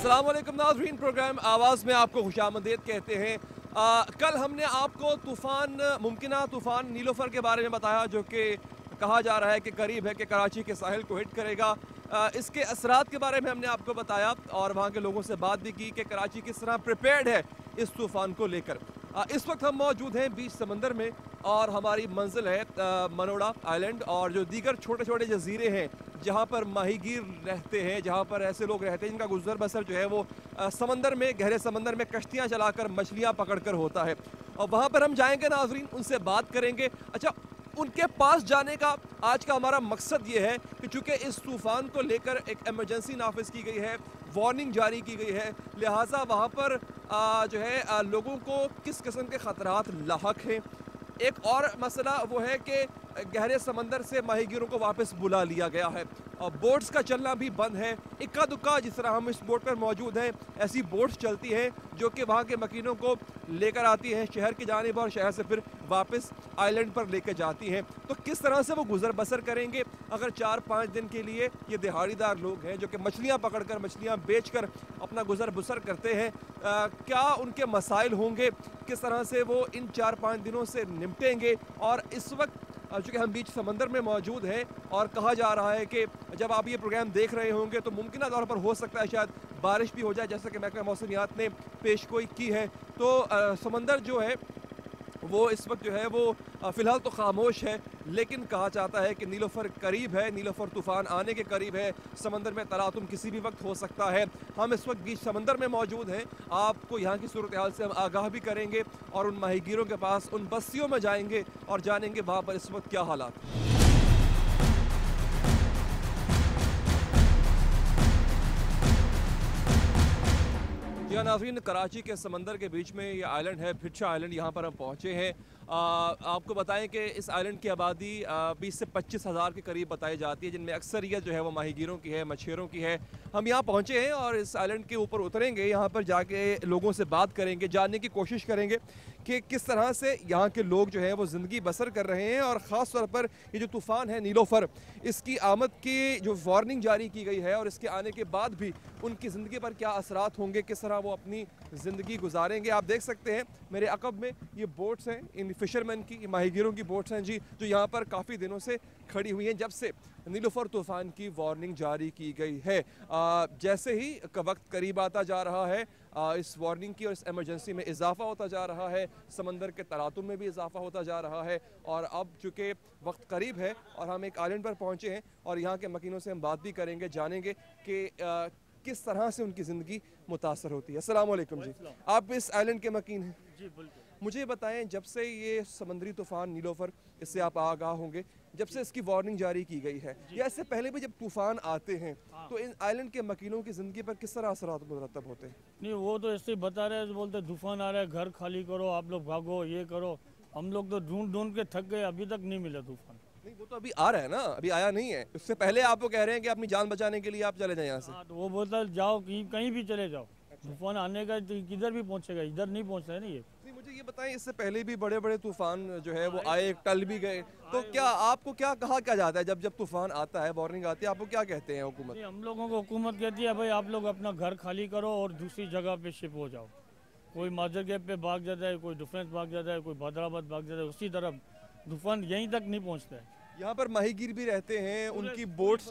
अस्सलाम वालेकुम नाज़रीन, प्रोग्राम आवाज़ में आपको खुशामदीद कहते हैं। कल हमने आपको मुमकिना तूफ़ान नीलोफ़र के बारे में बताया, जो कि कहा जा रहा है कि करीब है कि कराची के साहिल को हिट करेगा। इसके असरात के बारे में हमने आपको बताया और वहाँ के लोगों से बात भी की कि कराची किस तरह प्रिपेयर्ड है इस तूफ़ान को लेकर। इस वक्त हम मौजूद हैं बीच समंदर में और हमारी मंजिल है मनोड़ा आइलैंड और जो दीगर छोटे छोटे जजीरे हैं जहाँ पर माहीगीर रहते हैं, जहाँ पर ऐसे लोग रहते हैं जिनका गुजर बसर जो है वो समंदर में, गहरे समंदर में कश्तियाँ चलाकर मछलियाँ पकड़कर होता है। और वहाँ पर हम जाएंगे नाजरीन, उनसे बात करेंगे। अच्छा, उनके पास जाने का आज का हमारा मकसद ये है कि चूँकि इस तूफ़ान को लेकर एक एमरजेंसी नाफिज की गई है, वार्निंग जारी की गई है, लिहाजा वहाँ पर जो है लोगों को किस किस्म के ख़तरात लाहक हैं। एक और मसला वो है कि गहरे समंदर से माहीगीरों को वापस बुला लिया गया है और बोट्स का चलना भी बंद है। इक्का दुक्का जिस तरह हम इस बोट पर मौजूद हैं, ऐसी बोट्स चलती हैं जो कि वहाँ के मकीनों को लेकर आती हैं शहर की जानिब और शहर से फिर वापस आइलैंड पर लेकर जाती हैं। तो किस तरह से वो गुजर बसर करेंगे अगर 4-5 दिन के लिए ये दिहाड़ीदार लोग हैं जो कि मछलियाँ पकड़कर, मछलियाँ बेचकर अपना गुजर बसर करते हैं, क्या उनके मसाइल होंगे, किस तरह से वो इन 4-5 दिनों से निपटेंगे। और इस वक्त चूँकि हम बीच समंदर में मौजूद हैं और कहा जा रहा है कि जब आप ये प्रोग्राम देख रहे होंगे तो मुमकिन तौर पर हो सकता है शायद बारिश भी हो जाए, जैसा कि महकमा मौसमियात ने पेशगोई की है। तो समंदर जो है वो इस वक्त जो है वो फ़िलहाल तो खामोश है, लेकिन कहा जाता है कि नीलोफ़र करीब है, नीलोफ़र तूफ़ान आने के करीब है, समंदर में तलातुम किसी भी वक्त हो सकता है। हम इस वक्त बीच समंदर में मौजूद हैं, आपको यहाँ की सूरत हाल से हम आगाह भी करेंगे और उन माहीगीरों के पास, उन बस्तियों में जाएंगे और जानेंगे वहाँ पर इस वक्त क्या हालात हैं। जी हाँ नाज़रीन, कराची के समंदर के बीच में ये आइलैंड है, फिटशा आइलैंड, यहाँ पर हम पहुँचे हैं। आपको बताएं कि इस आइलैंड की आबादी 20 से 25 हज़ार के करीब बताई जाती है, जिनमें अक्सरियत जो है वो माहीगीरों की है, मछेरों की है। हम यहाँ पहुँचे हैं और इस आइलैंड के ऊपर उतरेंगे, यहाँ पर जाके लोगों से बात करेंगे, जानने की कोशिश करेंगे कि किस तरह से यहाँ के लोग जो है वो ज़िंदगी बसर कर रहे हैं। और ख़ास तौर पर ये जो तूफ़ान है नीलोफ़र, इसकी आमद की जो वार्निंग जारी की गई है और इसके आने के बाद भी उनकी ज़िंदगी पर क्या असरात होंगे, किस तरह वो अपनी ज़िंदगी गुजारेंगे। आप देख सकते हैं मेरे अकब में ये बोट्स हैं, इन फ़िशरमैन की, माहीगीरों की बोट्स हैं जी, जो यहाँ पर काफ़ी दिनों से खड़ी हुई हैं जब से नीलोफ़र तूफ़ान की वार्निंग जारी की गई है। जैसे ही वक्त करीब आता जा रहा है, इस वार्निंग की और इस एमरजेंसी में इजाफा होता जा रहा है, समंदर के तलातुम में भी इजाफा होता जा रहा है। और अब चूँकि वक्त करीब है और हम एक आइलैंड पर पहुँचे हैं और यहाँ के मकीनों से हम बात भी करेंगे, जानेंगे कि किस तरह से उनकी ज़िंदगी मुतासर होती है। अस्सलाम वालेकुम जी, आप इस आइलैंड के मकीन हैं? जी बिल्कुल। मुझे बताएं, जब से ये समुद्री तूफ़ान नीलोफ़र, इससे आप आगाह होंगे, जब से इसकी वार्निंग जारी की गई है या इससे पहले भी जब तूफ़ान आते हैं तो इन आइलैंड के मकीनों की ज़िंदगी पर किस तरह असरात मुरतब होते हैं? नहीं, वो तो ऐसे ही बता रहे हैं, बोलते तूफान आ रहा है, घर खाली करो, आप लोग भागो, ये करो। हम लोग तो ढूंढ ढूंढ के थक गए, अभी तक नहीं मिला तूफान। नहीं, वो तो अभी आ रहा है ना, अभी आया नहीं है। उससे पहले आप वो कह रहे हैं कि अपनी जान बचाने के लिए आप चले जाएं यहाँ से। हाँ, तो वो बोलता है जाओ, कहीं कहीं भी चले जाओ। तूफान आने का तो किधर भी पहुंचेगा, इधर नहीं पहुंचता है ना ये। नहीं, मुझे ये बताएं, इससे पहले भी बड़े बड़े तूफ़ान जो है वो आए, टल भी गए, तो क्या आपको क्या कहा क्या जाता है जब जब तूफ़ान आता है, वार्निंग आती है, आपको क्या कहते हैं हुकूमत? नहीं, हम लोगों को हुकूमत कहती है भाई आप लोग अपना घर खाली करो और दूसरी जगह पे शिफ्ट हो जाओ। कोई माजर गेप पे भाग जाता है, कोई डिफेंस भाग जाता है, कोई भद्राबाद भाग जाता है, उसी तरफ तूफान यहीं तक नहीं पहुंचता है। यहाँ पर माहीगीर भी रहते हैं, उनकी बोट्स,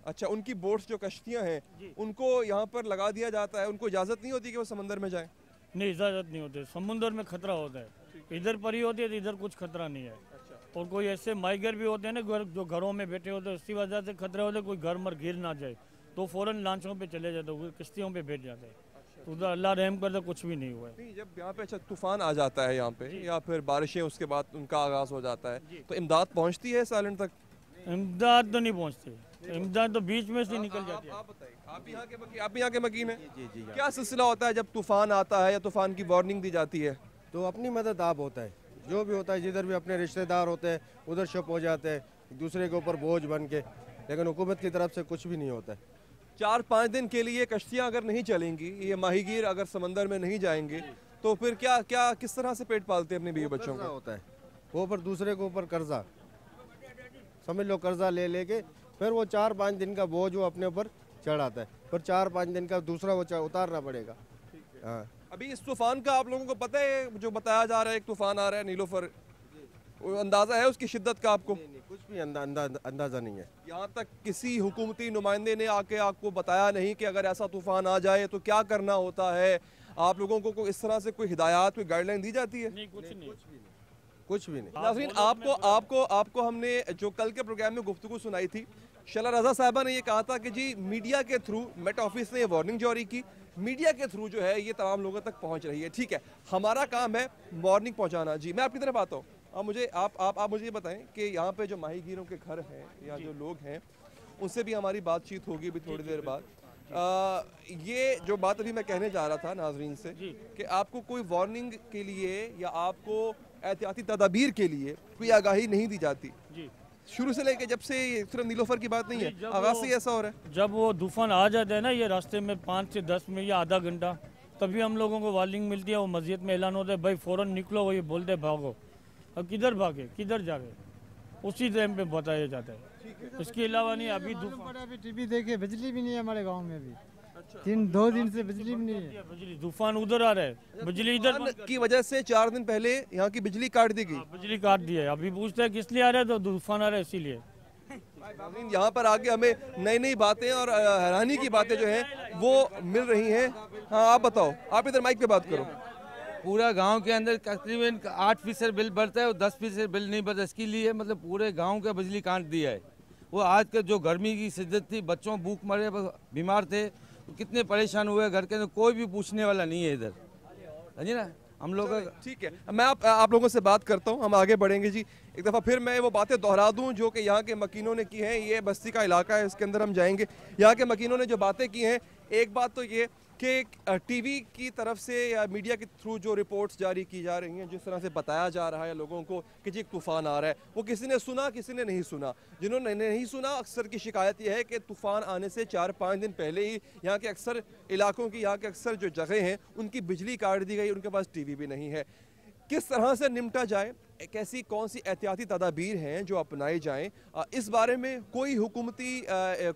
अच्छा, उनकी बोट्स जो कश्तियाँ हैं उनको यहाँ पर लगा दिया जाता है, उनको इजाज़त नहीं होती कि वो समंदर में जाएं? नहीं, इजाज़त नहीं होती, समुंदर में खतरा होता है। इधर परी होती है तो इधर कुछ खतरा नहीं है। और कोई ऐसे माइगर भी होते हैं ना जो घरों में बैठे होते हैं, उसकी वजह से खतरे होते हैं, कोई घर मर गिर ना जाए तो फ़ौरन लांचों पे चले जाते हैं, किश्तियों पे बैठ जाते हैं। तो उधर अल्लाह रहम कर दे कुछ भी नहीं हुआ है। नहीं, जब यहाँ पे अच्छा तूफ़ान आ जाता है यहाँ पे या फिर बारिशें, उसके बाद उनका आगाज़ हो जाता है, तो इमदाद पहुँचती है इस आइलैंड तक? इमदाद तो नहीं पहुँचती, इमदाद तो बीच में से निकल जाती है। आप बताइए, आप भी यहाँ के मकीन हैं? जी, क्या सिलसिला होता है जब तूफ़ान आता है या तूफ़ान की वार्निंग दी जाती है? तो अपनी मदद आप होता है, जो भी होता है, जिधर भी अपने रिश्तेदार होते हैं उधर शिफ्ट हो जाते हैं, दूसरे के ऊपर बोझ बन के, लेकिन हुकूमत की तरफ से कुछ भी नहीं होता है। 4-5 दिन के लिए कश्तियाँ अगर नहीं चलेंगी, ये माहीगीर अगर समंदर में नहीं जाएंगे, तो फिर क्या क्या किस तरह से पेट पालते हैं अपने बीवी बच्चों कर्जा को? होता है, वो पर दूसरे के ऊपर कर्जा, समझ लो, कर्जा ले लेके फिर वो 4-5 दिन का बोझ वो अपने ऊपर चढ़ आता है, पर 4-5 दिन का दूसरा वो उतारना पड़ेगा। हाँ, अभी इस तूफान का आप लोगों को पता है, जो बताया जा रहा है एक तूफान आ रहा है नीलोफर, वो अंदाजा है उसकी शिद्दत का आपको? नहीं, कुछ भी अंदाज़ा नहीं है। यहाँ तक किसी हुकूमती नुमाइंदे ने आके आपको बताया नहीं कि अगर ऐसा तूफान आ जाए तो क्या करना होता है? आप लोगों को इस तरह से कोई हिदायत, कोई गाइडलाइन दी जाती है? नहीं, कुछ भी नहीं। नाज़रीन, आपको हमने जो कल के प्रोग्राम में गुफ्तगू सुनाई थी, शला रजा साहबा ने ये कहा था कि जी मीडिया के थ्रू, मेट ऑफिस ने ये वार्निंग जारी की, मीडिया के थ्रू जो है ये तमाम लोगों तक पहुंच रही है। ठीक है, हमारा काम है वार्निंग पहुंचाना। जी, मैं आपकी तरफ आता हूँ। आप मुझे ये बताएं कि यहाँ पे जो माहीगीरों के घर हैं या जो लोग हैं, उनसे भी हमारी बातचीत होगी अभी थोड़ी देर बाद। ये जो बात अभी मैं कहने जा रहा था नाजरीन से कि आपको कोई वार्निंग के लिए या आपको एहतियाती तदाबीर के लिए कोई आगाही नहीं दी जाती जी। शुरू से लेके, जब से ये सिर्फ नीलोफर की बात नहीं है, आगाज से ही ऐसा हो रहा है? जब वो तूफान आ जाता है ना, ये रास्ते में 5 से 10 मिनट या आधा घंटा, तभी हम लोगों को वार्निंग मिलती है। वो मस्जिद में ऐलान होता है, भाई फ़ौरन निकलो, वो ये बोलते भागो। अब किधर भागे, किधर जा रहे, उसी टाइम पे बताया जाता है। इसके अलावा नहीं। अभी अभी टीवी देखे, बिजली भी नहीं है हमारे गांव में भी। 2 दिन से बिजली भी नहीं है। बिजली तूफान उधर आ रहा है, बिजली इधर तूफान की वजह से 4 दिन पहले यहाँ की बिजली काट दी गई। बिजली काट दी है। अभी पूछते हैं किस लिए आ रहा है, तो तूफान आ रहा है इसीलिए। यहाँ पर आके हमें नई नई बातें और हैरानी की बातें जो हैं वो मिल रही हैं। हाँ, आप बताओ, आप इधर माइक पे बात करो। पूरा गांव के अंदर तकरीबन 8% बिल बढ़ता है और 10% बिल नहीं बढ़ता। इसके लिए मतलब पूरे गांव का बिजली काट दिया है। वो आज के जो गर्मी की शिद्दत थी, बच्चों भूख मरे, बीमार थे, कितने परेशान हुए घर के अंदर, कोई भी पूछने वाला नहीं है इधर, समझे ना हम लोग। ठीक है, मैं आप लोगों से बात करता हूँ, हम आगे बढ़ेंगे जी। एक दफ़ा फिर मैं वो बातें दोहरा दूँ जो कि यहाँ के मकीनों ने की हैं। ये बस्ती का इलाका है, इसके अंदर हम जाएंगे। यहाँ के मकीनों ने जो बातें की हैं, एक बात तो ये कि टीवी की तरफ से या मीडिया के थ्रू जो रिपोर्ट्स जारी की जा रही हैं, जिस तरह से बताया जा रहा है लोगों को कि जी एक तूफ़ान आ रहा है, वो किसी ने सुना, किसी ने नहीं सुना। जिन्होंने नहीं सुना, अक्सर की शिकायत यह है कि तूफ़ान आने से 4-5 दिन पहले ही यहाँ के अक्सर इलाकों की, यहाँ के अक्सर जो जगह हैं, उनकी बिजली काट दी गई, उनके पास टीवी भी नहीं है। किस तरह से निपटा जाए, कैसी कौन सी एहतियाती तदाबीर हैं जो अपनाई जाएं, इस बारे में कोई हुकूमती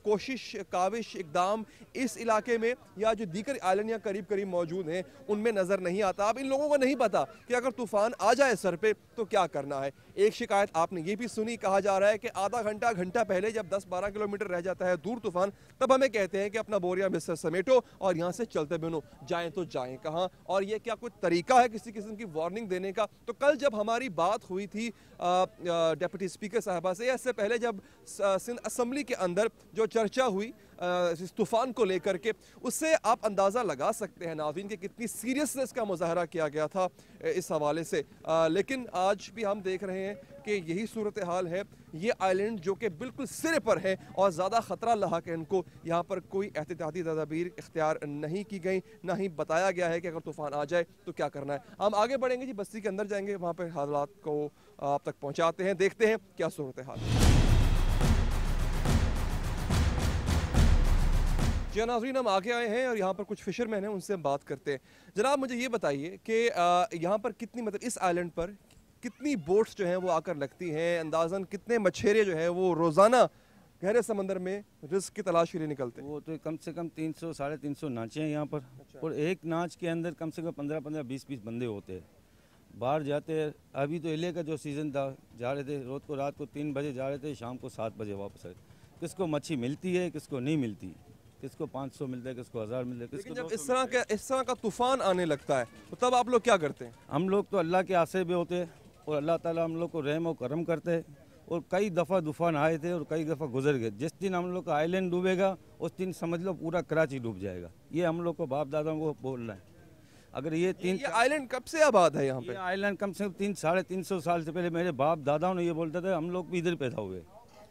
कोशिश, काविश, इकदाम इस इलाके में या जो दीगर आइलैंड या करीब करीब मौजूद हैं उनमें नज़र नहीं आता। अब इन लोगों को नहीं पता कि अगर तूफ़ान आ जाए सर पे तो क्या करना है। एक शिकायत आपने ये भी सुनी, कहा जा रहा है कि आधा घंटा पहले जब 10-12 किलोमीटर रह जाता है दूर तूफ़ान, तब हमें कहते हैं कि अपना बोरिया बिस्तर समेटो और यहाँ से चलते बनो। जाएँ तो जाएँ कहाँ? और ये क्या कोई तरीका है किसी किस्म की वार्निंग देने का? तो कल जब हमारी बात हुई थी डिप्टी स्पीकर साहबा से, इससे पहले जब सिंध असम्बली के अंदर जो चर्चा हुई इस तूफ़ान को लेकर के, उससे आप अंदाज़ा लगा सकते हैं नाज़रीन कि कितनी सीरियसनेस का मुजाहरा किया गया था इस हवाले से। लेकिन आज भी हम देख रहे हैं कि यही सूरत हाल है। ये आइलैंड जो कि बिल्कुल सिरे पर है और ज़्यादा ख़तरा लाक है इनको, यहाँ पर कोई एहतियाती तदाबीर इख्तियार नहीं की गई, ना ही बताया गया है कि अगर तूफ़ान आ जाए तो क्या करना है। हम आगे बढ़ेंगे जी, बस्ती के अंदर जाएंगे, वहाँ पर हालात को आप तक पहुँचाते हैं, देखते हैं क्या सूरत हाल है। जी नाज़रीन, हम आगे आए हैं और यहाँ पर कुछ फिशरमैन हैं, उनसे हम बात करते हैं। जनाब, मुझे ये बताइए कि यहाँ पर कितनी, मतलब इस आइलैंड पर कितनी बोट्स जो हैं वो आकर लगती हैं, अंदाज़न कितने मछेरे जो हैं वो रोज़ाना गहरे समंदर में रिस्क की तलाश के लिए निकलते हैं? वो तो कम से कम 300-350 नाचे हैं यहाँ पर। अच्छा। और एक नाच के अंदर कम से कम 15-20 बंदे होते हैं, बाहर जाते हैं। अभी तो इले का जो सीज़न था, जा रहे थे रात को 3 बजे जा रहे थे, शाम को 7 बजे वापस आए। किसको मच्छी मिलती है, किसको नहीं मिलती, किसको 500 मिलता है, किसको 1000 मिलता है, किसको। जब इस तरह का तूफ़ान आने लगता है तो तब आप लोग क्या करते हैं? हम लोग तो अल्लाह के आसरे पे होते हैं और अल्लाह ताला हम लोग को रहम और करम करते हैं। और कई दफ़ा तूफ़ान आए थे और कई दफ़ा गुजर गए। जिस दिन हम लोग का आइलैंड डूबेगा उस दिन समझ लो पूरा कराची डूब जाएगा। ये हम लोग को बाप दादाओं को बोल रहा है। अगर ये आइलैंड कब से आबाद है यहाँ पे? आइलैंड कम से कम 300-350 साल से पहले मेरे बाप दादाओं ने ये बोलते थे, हम लोग भी इधर पैदा हुए।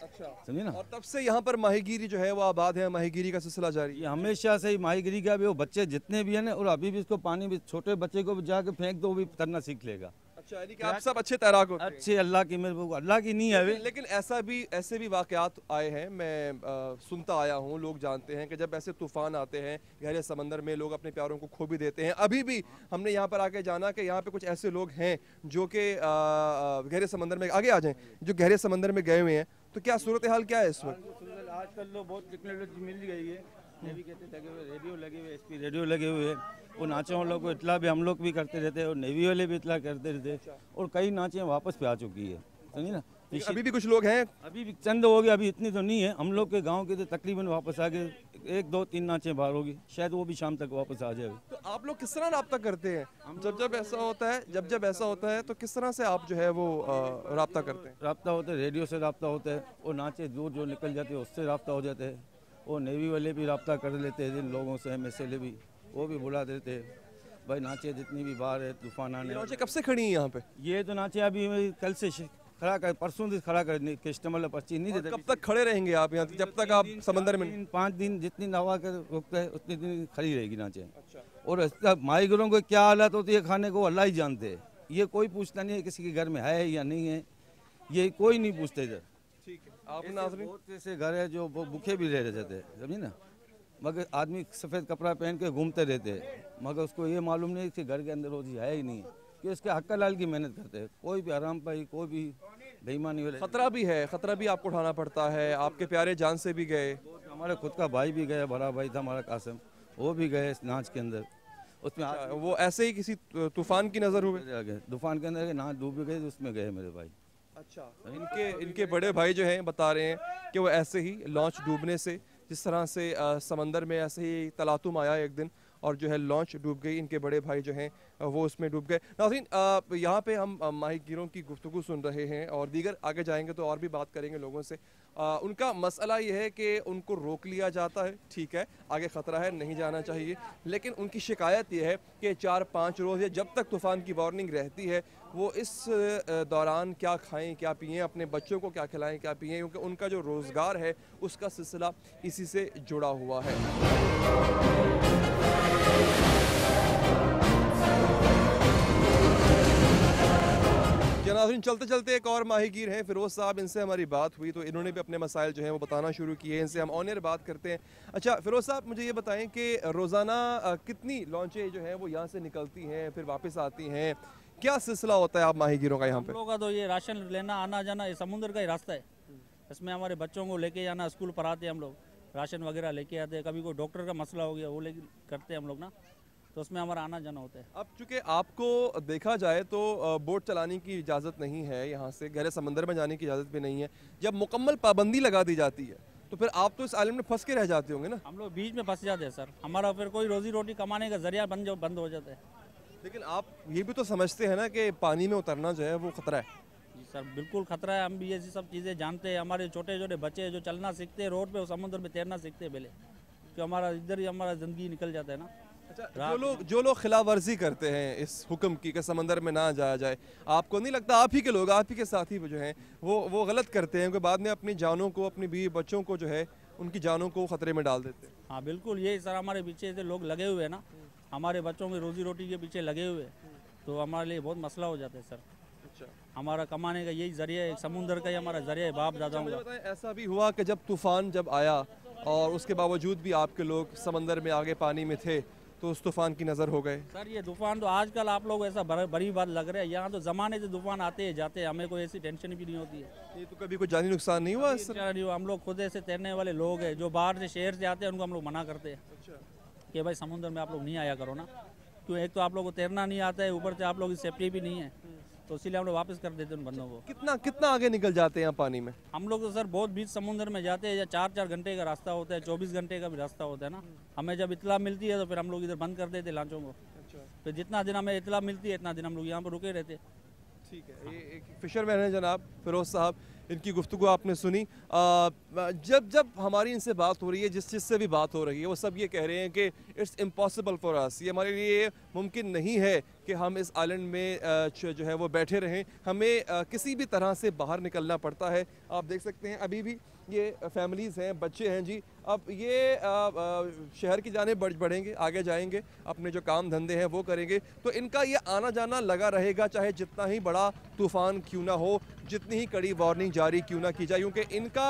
अच्छा, समझे ना। और तब से यहाँ पर माहीगीरी जो है वो आबाद है, माहीगीरी का सिलसिला जारी है। हमेशा से ही माहीगीरी का भी, वो बच्चे जितने भी हैं ना, और अभी भी इसको पानी भी, छोटे बच्चे को भी जाके फेंक दो, वो भी तैरना सीख लेगा। अच्छा, यानी कि आप सब अच्छे तैराक हो? अच्छे, अल्लाह की मेहरबानी, अल्लाह की नहीं है। लेकिन ऐसे भी वाकयात आए हैं, मैं सुनता आया हूँ, लोग जानते हैं कि जब ऐसे तूफान आते हैं गहरे समंदर में, लोग अपने प्यारों को खो भी देते हैं। अभी भी हमने यहाँ पर आके जाना कि यहाँ पे कुछ ऐसे लोग हैं जो कि गहरे समंदर में, आगे आ जाएं, जो गहरे समंदर में गए हुए हैं। तो क्या सूरत हाल क्या है इस वक्त? आजकल तो बहुत टेक्नोलॉजी मिल गई है, नेवी के लगे हुए, रेडियो लगे हुए, एसपी रेडियो लगे हुए हैं। वो नाचों वालों को इतला भी हम लोग भी करते रहते हैं और नेवी वाले भी इतला करते रहते हैं। और कई नाचें वापस पे आ चुकी है, समझिए ना। अभी भी कुछ लोग हैं, अभी भी चंद हो गए, अभी इतनी तो नहीं है। हम लोग के गांव के तो तकरीबन वापस आ गए, 1 2 3 नाचें बाहर होगी, शायद वो भी शाम तक वापस आ जाए। तो आप लोग किस तरह रब्ता करते हैं जब ऐसा होता है, जब ऐसा होता है तो किस तरह से आप जो है वो रब्ता करते हैं? रब्ता होता है, रेडियो से रब्ता होता है, और नाचे दूर जो निकल जाते हैं उससे रब्ता हो जाता है। और नेवी वाले भी रब्ता कर लेते हैं जिन लोगों से, MSLA भी, वो भी बुला देते हैं भाई नाचे जितनी भी बाहर है तूफान आने। नाचे कब से खड़ी हैं यहाँ पे? ये तो नाचे अभी कल से खड़ा कर, परसों से खड़ा कर, कस्टमर पर्ची नहीं देते। कब तक खड़े रहेंगे आप यहाँ, जब तक आप समंदर में? 5 दिन जितनी हवा कर रुकता है उतनी दिन खड़ी रहेगी नाचे। और माइग्रों को क्या हालत होती है खाने को अल्लाह ही जानते हैं। ये कोई पूछता नहीं है किसी के घर में है या नहीं है, ये कोई नहीं पूछता इधर। ठीक है, आप नाज़रीन, बहुत ऐसे घर है जो भूखे भी रह जाते हैं, समझिए ना। मगर आदमी सफ़ेद कपड़ा पहन के घूमते रहते हैं, मगर उसको ये मालूम नहीं कि घर के अंदर रोजी है ही नहीं है, कि उसके हक लाल की मेहनत करते हैं। कोई भी आराम पाई, कोई भी बेईमानी वाले। खतरा भी है, खतरा भी आपको उठाना पड़ता है। आपके प्यारे जान से भी गए, हमारे खुद का भाई भी गया, बड़ा भाई था हमारा कासिम, वो भी गए इस नाच के अंदर। उसमें वो ऐसे ही किसी तूफान की नज़र हुए? गए तूफान के अंदर नाच डूब गए, उसमें गए मेरे भाई। अच्छा, इनके बड़े भाई जो हैं बता रहे हैं कि वो ऐसे ही लॉन्च डूबने से, जिस तरह से समंदर में ऐसे ही तलातुम आया एक दिन और जो है लॉन्च डूब गई, इनके बड़े भाई जो हैं वो उसमें डूब गए। नाज़रीन, यहाँ पे हम माहीगीरों की गुफ्तगू सुन रहे हैं और दीगर आगे जाएंगे तो और भी बात करेंगे लोगों से। उनका मसला ये है कि उनको रोक लिया जाता है, ठीक है, आगे ख़तरा है, नहीं जाना चाहिए, लेकिन उनकी शिकायत ये है कि 4-5 रोज़ या जब तक तूफ़ान की वार्निंग रहती है वो इस दौरान क्या खाएं क्या पिएं, अपने बच्चों को क्या खिलाएं क्या पिएं, क्योंकि उनका जो रोज़गार है उसका सिलसिला इसी से जुड़ा हुआ है। नाज़रीन, चलते चलते एक और माहीगीर हैं फिरोज़ साहब, इनसे हमारी बात हुई तो इन्होंने भी अपने मसाइल जो हैं वो बताना शुरू किए। इनसे हम ऑन एयर बात करते हैं। अच्छा फिरोज़ साहब, मुझे ये बताएं कि रोज़ाना कितनी लॉन्चें जो हैं वो यहाँ से निकलती हैं फिर वापस आती हैं, क्या सिलसिला होता है आप माहीगीरों का यहाँ पे? हम लोग का तो ये राशन लेना आना जाना ये समुद्र का ही रास्ता है। इसमें हमारे बच्चों को लेके जाना, स्कूल पढ़ाते हैं हम लोग, राशन वगैरह लेके आते हैं। कभी कोई डॉक्टर का मसला हो गया वो लेके करते हैं हम लोग ना, तो उसमें हमारा आना जाना होता है। अब चूँकि आपको देखा जाए तो बोट चलाने की इजाज़त नहीं है, यहाँ से गहरे समंदर में जाने की इजाज़त भी नहीं है। जब मुकम्मल पाबंदी लगा दी जाती है तो फिर आप तो इस आलम में फंस के रह जाते होंगे ना? हम लोग बीच में फंस जाते हैं सर, हमारा फिर कोई रोजी रोटी कमाने का जरिया बंद हो जाता है। लेकिन आप ये भी तो समझते हैं ना कि पानी में उतरना जो है वो ख़तरा है। जी सर, बिल्कुल खतरा है। हम भी ये सब चीज़ें जानते हैं। हमारे छोटे छोटे बच्चे जो चलना सीखते हैं रोड पे, वो समुद्र में तैरना सीखते हैं पहले, क्योंकि हमारा इधर ही हमारा ज़िंदगी निकल जाता है ना। अच्छा, जो लोग खिलाफ वर्जी करते हैं इस हुक्म की कि समंदर में ना जाया जाए, आपको नहीं लगता आप ही के लोग, आप ही के साथी जो हैं वो गलत करते हैं कि बाद में अपनी जानों को, अपनी बीवी बच्चों को जो है उनकी जानों को खतरे में डाल देते हैं? हाँ बिल्कुल, यही सर हमारे पीछे से लोग लगे हुए हैं ना, हमारे बच्चों की रोजी रोटी के पीछे लगे हुए, तो हमारे लिए बहुत मसला हो जाता है सर। अच्छा, हमारा कमाने का यही जरिया है, समुंदर का ही हमारा जरिया है, बाप दादाओं मुझे का। बताएं, ऐसा भी हुआ कि जब तूफ़ान जब आया और उसके बावजूद भी आपके लोग समंदर में आगे पानी में थे तो उस तूफ़ान की नज़र हो गए? सर ये तूफान तो आजकल आप लोग ऐसा बड़ी बात लग रहा है, यहाँ तो ज़माने से तूफान आते हैं जाते हैं, हमें कोई ऐसी टेंशन भी नहीं होती है। ये तो कभी कोई जानी नुकसान नहीं हुआ इस तरह? नहीं, हम लोग खुद ऐसे तैरने वाले लोग हैं, जो बाहर से शहर से आते हैं उनको हम लोग मना करते हैं कि भाई समुद्र में आप लोग नहीं आया करो ना, क्यों एक तो आप लोग को तैरना नहीं आता है, ऊपर से आप लोग की सेफ्टी भी नहीं है, तो इसीलिए हम लोग वापस कर देते हैं उन बंदों को। कितना आगे निकल जाते हैं यहाँ पानी में? हम लोग तो सर बहुत बीच समुद्र में जाते हैं, या 4-4 घंटे का रास्ता होता है, 24 घंटे का भी रास्ता होता है ना। हमें जब इतला मिलती है तो फिर हम लोग इधर बंद कर देते हैं लॉन्चों को। फिर जितना दिन हमें इतला मिलती है इतना दिन हम लोग यहाँ पर रुके रहते हैं। ठीक है, ये एक फिशरमैन है जनाब फिरोज़ साहब, इनकी गुफ्तगू आपने सुनी। जब हमारी इनसे बात हो रही है, जिस चीज़ से भी बात हो रही है, वो सब ये कह रहे हैं कि इट्स इम्पॉसिबल फॉर अस, ये हमारे लिए मुमकिन नहीं है कि हम इस आइलैंड में जो है वो बैठे रहें, हमें किसी भी तरह से बाहर निकलना पड़ता है। आप देख सकते हैं अभी भी ये फैमिलीज़ हैं, बच्चे हैं जी, अब ये शहर की जाने बढ़ेंगे, आगे जाएंगे, अपने जो काम धंधे हैं वो करेंगे, तो इनका ये आना जाना लगा रहेगा, चाहे जितना ही बड़ा तूफ़ान क्यों ना हो, जितनी ही कड़ी वार्निंग जारी क्यों ना की जाए, क्योंकि इनका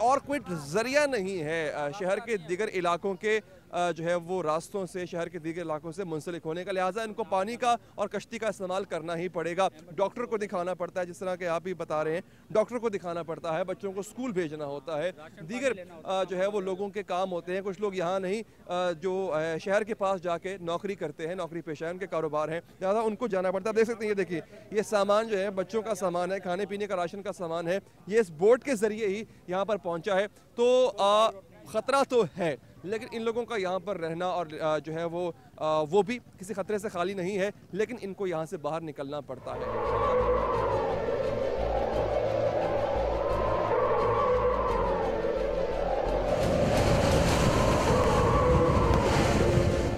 और कोई ज़रिया नहीं है शहर के दीगर इलाकों के जो है वो रास्तों से, शहर के दीगर इलाकों से मुंसलिक होने का, लिहाजा इनको पानी का और कश्ती का इस्तेमाल करना ही पड़ेगा। डॉक्टर को दिखाना पड़ता है, जिस तरह के आप ही बता रहे हैं, डॉक्टर को दिखाना पड़ता है, बच्चों को स्कूल भेजना होता है, दीगर जो है वो लोगों के काम होते हैं। कुछ लोग यहाँ नहीं जो शहर के पास जाके नौकरी करते हैं, नौकरी पेशा है, उनके कारोबार हैं, लिहाजा उनको जाना पड़ता है। आप देख सकते हैं, ये देखिए, ये सामान जो है बच्चों का सामान है, खाने पीने का, राशन का सामान है, ये इस बोट के जरिए ही यहाँ पर पहुँचा है। तो ख़तरा तो है, लेकिन इन लोगों का यहाँ पर रहना और जो है वो भी किसी खतरे से खाली नहीं है, लेकिन इनको यहाँ से बाहर निकलना पड़ता है।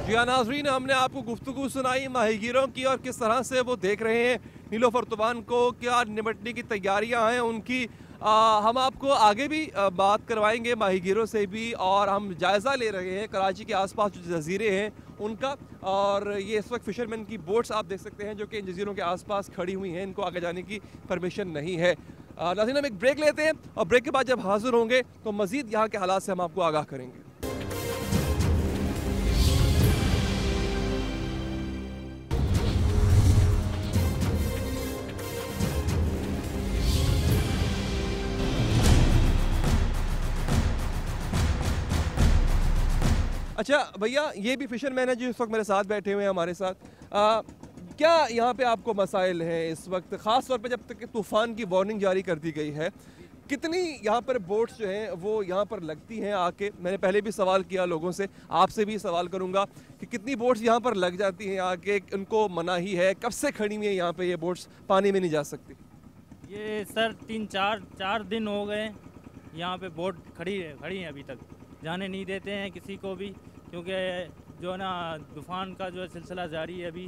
जी हाँ नाज़रीन, हमने आपको गुफ्तगू सुनाई माहीगीरों की और किस तरह से वो देख रहे हैं नीलोफर तूफान को, क्या निपटने की तैयारियां हैं उनकी। हम आपको आगे भी बात करवाएंगे माहीगीरों से भी, और हम जायज़ा ले रहे हैं कराची के आसपास जो जजीरे हैं उनका। और ये इस वक्त फ़िशरमैन की बोट्स आप देख सकते हैं जो कि इन जजीरों के आसपास खड़ी हुई हैं, इनको आगे जाने की परमिशन नहीं है। नाज़रीन, हम एक ब्रेक लेते हैं और ब्रेक के बाद जब हाजिर होंगे तो मज़ीद यहाँ के हालात से हम आपको आगाह करेंगे। अच्छा भैया, ये भी फिशरमैन है जो इस वक्त मेरे साथ बैठे हुए हैं हमारे साथ। क्या यहाँ पे आपको मसाइल हैं इस वक्त, ख़ास तौर पे जब तक कि तूफ़ान की वार्निंग जारी कर दी गई है? कितनी यहाँ पर बोट्स जो हैं वो यहाँ पर लगती हैं आके? मैंने पहले भी सवाल किया लोगों से, आपसे भी सवाल करूँगा कि कितनी बोट्स यहाँ पर लग जाती हैं आके? उनको मनाही है, कब से खड़ी हुई है यहाँ पे ये बोट्स, पानी में नहीं जा सकती? ये सर 3-4 दिन हो गए यहाँ पे बोट खड़ी है, अभी तक जाने नहीं देते हैं किसी को भी, क्योंकि जो है ना तूफ़ान का जो सिलसिला जारी है अभी,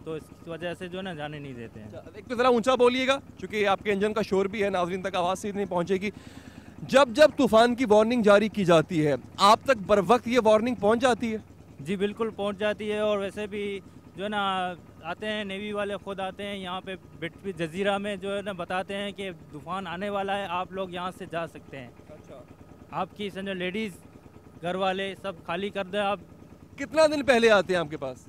तो इस वजह से जो है ना जाने नहीं देते हैं। एक तो ज़रा ऊंचा बोलिएगा क्योंकि आपके इंजन का शोर भी है, नाज़रीन तक आवाज़ सीधी नहीं पहुंचेगी। जब तूफ़ान की वार्निंग जारी की जाती है, आप तक बर वक्त ये वार्निंग पहुंच जाती है? जी बिल्कुल पहुंच जाती है, और वैसे भी जो है ना आते हैं, नेवी वाले खुद आते हैं यहाँ पे बिटवी जजीरा में, जो है ना बताते हैं कि तूफ़ान आने वाला है, आप लोग यहाँ से जा सकते हैं। अच्छा, आपकी समझो लेडीज़, घर वाले सब खाली कर दें आप। कितना दिन पहले आते हैं आपके पास?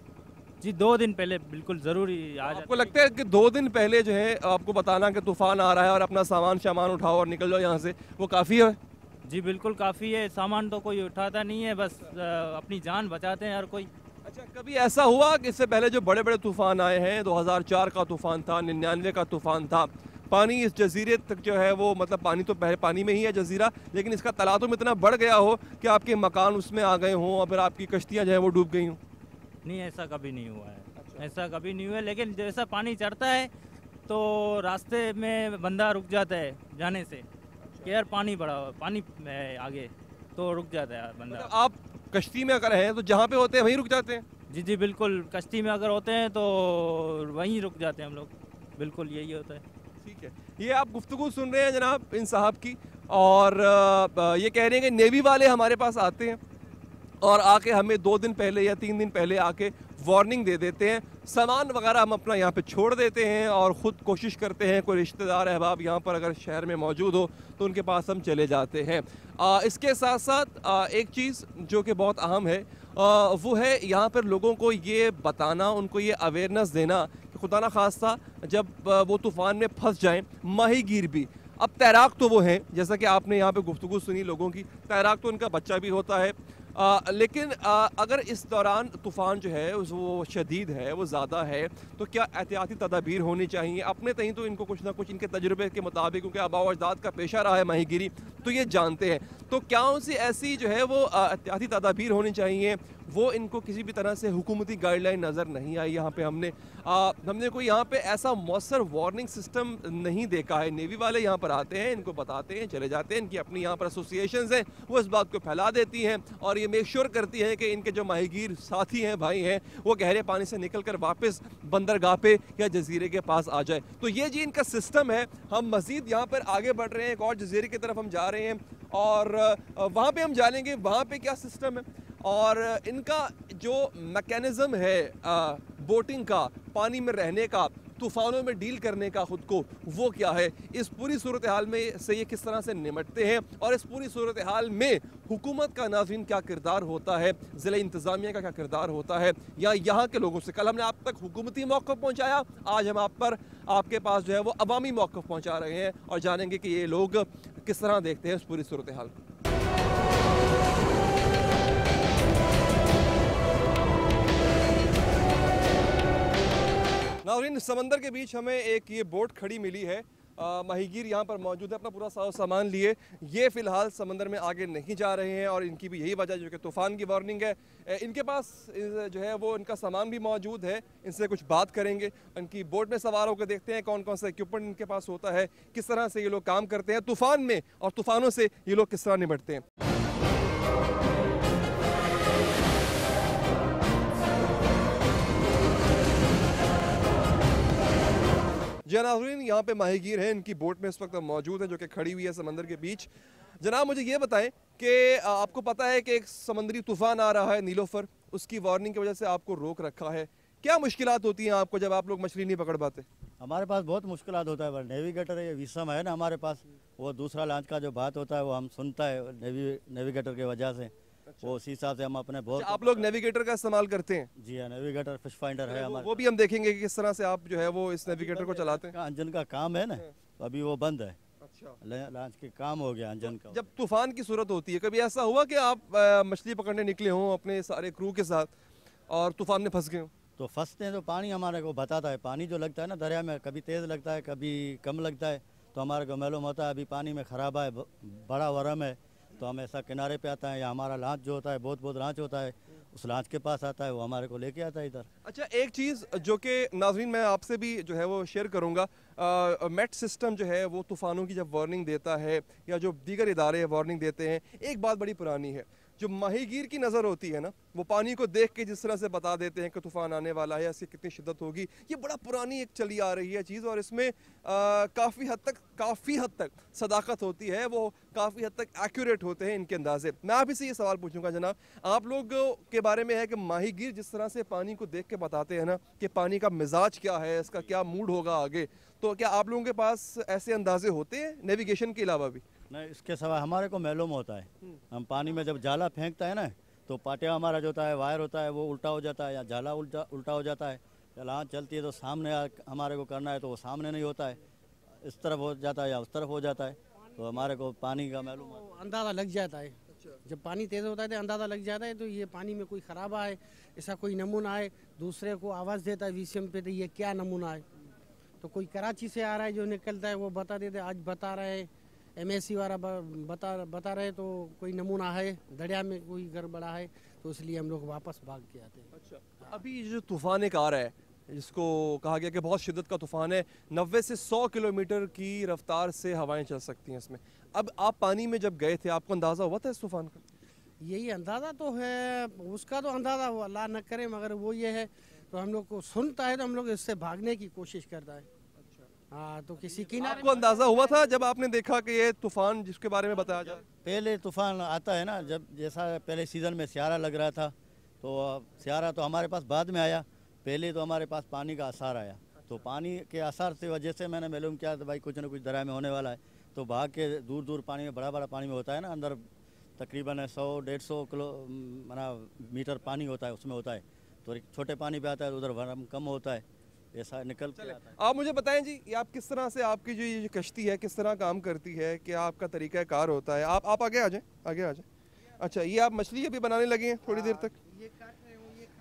जी 2 दिन पहले बिल्कुल ज़रूरी आ जाते आपको लगता है कि 2 दिन पहले जो है आपको बताना कि तूफ़ान आ रहा है और अपना सामान उठाओ और निकल जाओ यहाँ से, वो काफ़ी है? जी बिल्कुल काफ़ी है, सामान तो कोई उठाता नहीं है, बस अपनी जान बचाते हैं हर कोई। अच्छा, कभी ऐसा हुआ कि इससे पहले जो बड़े बड़े तूफ़ान आए हैं, 2004 का तूफ़ान था, 99 का तूफ़ान था, पानी इस जजीरे तक जो है वो, मतलब पानी तो पहले पानी में ही है जजीरा, लेकिन इसका तलातुम इतना बढ़ गया हो कि आपके मकान उसमें आ गए हों और फिर आपकी कश्तियाँ जो है वो डूब गई हों? नहीं, ऐसा कभी नहीं हुआ है। ऐसा कभी नहीं हुआ है, लेकिन जैसा पानी चढ़ता है तो रास्ते में बंदा रुक जाता है जाने से, कि यार पानी है आगे, तो रुक जाता है बंदा। मतलब आप कश्ती में अगर हैं तो जहाँ पे होते हैं वहीं रुक जाते हैं? जी बिल्कुल, कश्ती में अगर होते हैं तो वहीं रुक जाते हैं हम लोग, बिल्कुल यही होता है। ठीक है, ये आप गुफ्तगू सुन रहे हैं जनाब इन साहब की, और ये कह रहे हैं कि नेवी वाले हमारे पास आते हैं और आके हमें 2 दिन पहले या 3 दिन पहले आके वार्निंग दे देते हैं, सामान वगैरह हम अपना यहाँ पे छोड़ देते हैं और ख़ुद कोशिश करते हैं, कोई रिश्तेदार अहबाब यहाँ पर अगर शहर में मौजूद हो तो उनके पास हम चले जाते हैं। इसके साथ साथ एक चीज़ जो कि बहुत अहम है वो है यहाँ पर लोगों को ये बताना, उनको ये अवेयरनेस देना कि खुदा ना खास्ता जब वो तूफ़ान में फंस जाएँ, माहीगीर भी, अब तैराक तो वो हैं, जैसा कि आपने यहाँ पे गुफ्तगू सुनी लोगों की, तैराक तो उनका बच्चा भी होता है, लेकिन अगर इस दौरान तूफ़ान जो है वो शदीद है, वो ज़्यादा है, तो क्या एहतियाती तदाबीर होनी चाहिए? अपने तहीं तो इनको कुछ ना कुछ इनके तजुर्बे के मुताबिक, क्योंकि आबा व अजदाद का पेशा रहा है माहीगीरी, तो ये जानते हैं, तो क्या उनसे ऐसी जो है वो एहतियाती तदाबीर होनी चाहिए? वो इनको किसी भी तरह से हुकूमती गाइडलाइन नज़र नहीं आई। यहाँ पे हमने कोई यहाँ पे ऐसा मौसर वार्निंग सिस्टम नहीं देखा है। नेवी वाले यहाँ पर आते हैं, इनको बताते हैं, चले जाते हैं, इनकी अपनी यहाँ पर एसोसिएशंस हैं, वो इस बात को फैला देती हैं और ये मेक श्योर करती हैं कि इनके जो माहीगीर साथी हैं, भाई हैं, वो गहरे पानी से निकल कर वापस बंदरगाह पे या जजीरे के पास आ जाए। तो ये जी इनका सिस्टम है। हम मज़ीद यहाँ पर आगे बढ़ रहे हैं, एक और जजीरे की तरफ हम जा रहे हैं और वहाँ पर हम जानेंगे वहाँ पर क्या सिस्टम है और इनका जो मैकेनिज़्म है बोटिंग का, पानी में रहने का, तूफ़ानों में डील करने का खुद को, वो क्या है, इस पूरी सूरत हाल में से ये किस तरह से निमटते हैं, और इस पूरी सूरत हाल में हुकूमत का नाज़रीन क्या किरदार होता है, ज़िला इंतज़ामिया का क्या किरदार होता है, या यहाँ के लोगों से। कल हमने आप तक हुकूमती मौक़िफ़ पहुँचाया, आज हम आपके पास जो है वो अवामी मौक़िफ़ पहुँचा रहे हैं और जानेंगे कि ये लोग किस तरह देखते हैं इस पूरी सूरत हाल को। नाज़रीन, समंदर के बीच हमें एक ये बोट खड़ी मिली है, माहीगीर यहाँ पर मौजूद है अपना पूरा सामान लिए। ये फ़िलहाल समंदर में आगे नहीं जा रहे हैं और इनकी भी यही वजह जो कि तूफ़ान की वार्निंग है। इनके पास जो है वो इनका सामान भी मौजूद है, इनसे कुछ बात करेंगे, इनकी बोट में सवार होकर देखते हैं कौन कौन सा इक्विपमेंट इनके पास होता है, किस तरह से ये लोग काम करते हैं तूफ़ान में और तूफ़ानों से ये लोग किस तरह निपटते हैं। जी नाज़रीन, यहाँ पे माहीगीर हैं, इनकी बोट में इस वक्त मौजूद है जो कि खड़ी हुई है समंदर के बीच। जनाब, मुझे ये बताएं कि आपको पता है कि एक समंदरी तूफ़ान आ रहा है नीलोफर, उसकी वार्निंग की वजह से आपको रोक रखा है। क्या मुश्किलात होती हैं आपको जब आप लोग मछली नहीं पकड़ पाते? हमारे पास बहुत मुश्किलात होता है, नेविगेटर ये विषम है ना हमारे पास, वो दूसरा लॉन्च का जो बात होता है वो हम सुनता है नेविगेटर की वजह से। वो उसी हिसाब से हम अपने बहुत। आप लोग नेविगेटर का इस्तेमाल करते हैं? जी हाँ, नेविगेटर फिश फाइंडर है हमारे। वो भी हम देखेंगे कि किस तरह से आप जो है वो इस नेविगेटर को चलाते हैं। इंजन का काम है ना, तो अभी वो बंद है। अच्छा, लॉन्च के काम हो गया इंजन का। जब तूफान की सूरत होती है, कभी ऐसा हुआ कि आप मछली पकड़ने निकले हों अपने सारे क्रू के साथ और तूफान में फंस गए हों? तो फंसते हैं तो पानी हमारे को बताता है, पानी जो लगता है ना दरिया में, कभी तेज़ लगता है कभी कम लगता है, तो हमारे को मालूम होता है अभी पानी में खराब है, बड़ा वरम है, तो हम ऐसा किनारे पे आता है, या हमारा लांच जो होता है बहुत लांच होता है, उस लांच के पास आता है, वो हमारे को लेके आता है इधर। अच्छा, एक चीज़ जो कि नाज़रीन मैं आपसे भी जो है वो शेयर करूंगा, मेट सिस्टम जो है वो तूफ़ानों की जब वार्निंग देता है या जो दीगर इदारे वार्निंग देते हैं, एक बात बड़ी पुरानी है, जो माहीगीर की नज़र होती है ना, वो पानी को देख के जिस तरह से बता देते हैं कि तूफ़ान आने वाला है, इसकी कितनी शिद्दत होगी, ये बड़ा पुरानी एक चली आ रही है चीज़, और इसमें काफ़ी हद तक सदाकत होती है, वो काफ़ी हद तक एक्यूरेट होते हैं इनके अंदाजे। मैं आप ही से ये सवाल पूछूंगा जनाब, आप लोग के बारे में है कि माहीगीर जिस तरह से पानी को देख के बताते हैं ना कि पानी का मिजाज क्या है, इसका क्या मूड होगा आगे, तो क्या आप लोगों के पास ऐसे अंदाजे होते हैं नेविगेशन के अलावा भी? नहीं, इसके सिवा हमारे को मालूम होता है, हम पानी में जब जाला फेंकता है ना, तो पाटिया हमारा जो होता है वायर होता है वो उल्टा हो जाता है, या जाला उल्टा हो जाता है, या लांच चलती है तो सामने हमारे को करना है तो वो सामने नहीं होता है, इस तरफ हो जाता है या उस तरफ हो जाता है, तो हमारे को पानी का मालूम अंदाज़ा लग जाता है। जब पानी तेज़ होता है तो अंदाज़ा लग जाता है, तो ये पानी में कोई ख़राबा है, ऐसा कोई नमूना है, दूसरे को आवाज़ देता है विषम पे, तो ये क्या नमूना है, तो कोई कराची से आ रहा है जो निकलता है वो बता देते, आज बता रहे हैं MSC वाला बता रहे तो कोई नमूना है, दरिया में कोई गड़बड़ा है, तो इसलिए हम लोग वापस भाग के आते हैं। अच्छा, अभी जो तूफ़ान एक आ रहा है जिसको कहा गया कि बहुत शिद्दत का तूफ़ान है, 90 से 100 किलोमीटर की रफ्तार से हवाएं चल सकती हैं इसमें, अब आप पानी में जब गए थे आपको अंदाज़ा हुआ था इस तूफ़ान का? यही अंदाज़ा तो है, उसका तो अंदाज़ा अल्लाह न करे, मगर वो ये है तो हम लोग को सुनता है तो हम लोग इससे भागने की कोशिश करता है। हाँ, तो किसी किनारे आपको अंदाज़ा हुआ था जब आपने देखा कि ये तूफ़ान जिसके बारे में बताया जाए? पहले तूफ़ान आता है ना, जब जैसा पहले सीज़न में स्यारा लग रहा था, तो स्यारा तो हमारे पास बाद में आया, पहले तो हमारे पास पानी का असर आया, तो पानी के असर की वजह से मैंने मालूम किया तो भाई कुछ ना कुछ दरिया में होने वाला है, तो भाग के दूर पानी में बड़ा पानी में होता है ना, अंदर तकरीबन 100-150 मीटर पानी होता है, उसमें होता है, तो छोटे पानी पे आता है, उधर वरम कम होता है, ऐसा निकल के आता है। आप मुझे बताएं जी, ये आप किस तरह से आपकी जो ये कश्ती है किस तरह काम करती है, क्या आपका तरीका कार होता है? आप आगे आ जाएं। अच्छा, ये आप मछली अभी बनाने लगे हैं थोड़ी देर तक?